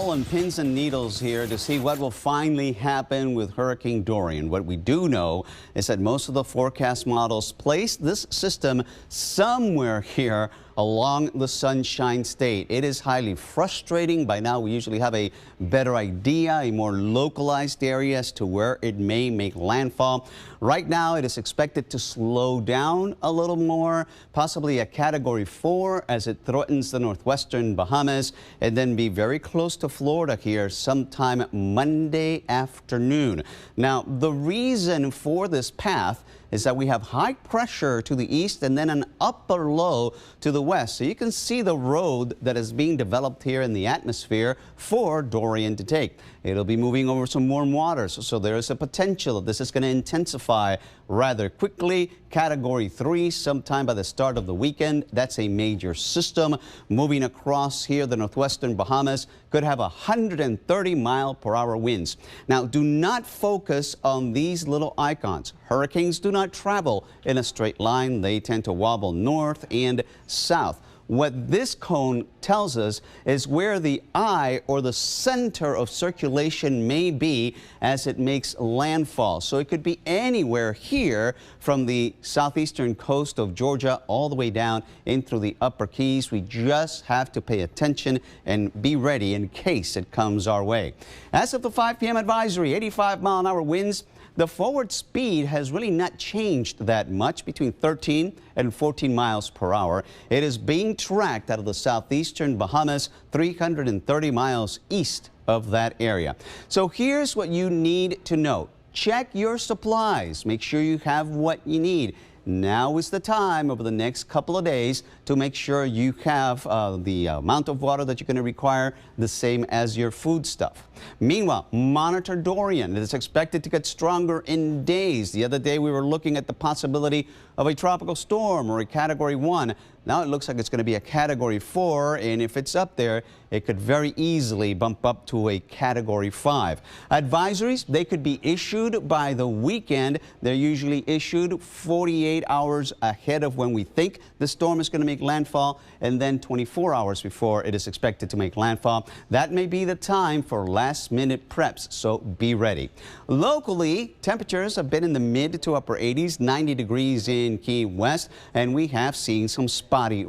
all on pins and needles here to see what will finally happen with Hurricane Dorian. What we do know is that most of the forecast models place this system somewhere here along the Sunshine State. It is highly frustrating. By now, we usually have a better idea, a more localized area as to where it may make landfall. Right now, it is expected to slow down a little more, possibly a Category 4 as it threatens the northwestern Bahamas, and then be very close to Florida here sometime Monday afternoon. Now, the reason for this path is that we have high pressure to the east and then an upper low to the west. So you can see the road that is being developed here in the atmosphere for Dorian to take. It'll be moving over some warm waters, so there is a potential that this is going to intensify rather quickly. Category 3 sometime by the start of the weekend. That's a major system moving across here. The northwestern Bahamas could have 130-mile-per-hour winds. Now, do not focus on these little icons. Hurricanes do not travel in a straight line. They tend to wobble north and south. What this cone tells us is where the eye or the center of circulation may be as it makes landfall. So it could be anywhere here from the southeastern coast of Georgia all the way down in through the upper Keys. We just have to pay attention and be ready in case it comes our way. As of the 5 p.m. advisory, 85-mile-an-hour winds. The forward speed has really not changed that much, between 13 and 14 miles per hour. It is being tracked out of the southeastern Bahamas, 330 miles east of that area. So here's what you need to know. Check your supplies. Make sure you have what you need. Now is the time over the next couple of days to make sure you have the amount of water that you're going to require, the same as your food stuff. Meanwhile, monitor Dorian. It is expected to get stronger in days. The other day we were looking at the possibility of a tropical storm or a Category 1. Now it looks like it's going to be a Category 4, and if it's up there, it could very easily bump up to a Category 5. Advisories, they could be issued by the weekend. They're usually issued 48 hours ahead of when we think the storm is going to make landfall, and then 24 hours before it is expected to make landfall. That may be the time for last-minute preps, so be ready. Locally, temperatures have been in the mid to upper 80s, 90 degrees in Key West, and we have seen some spotty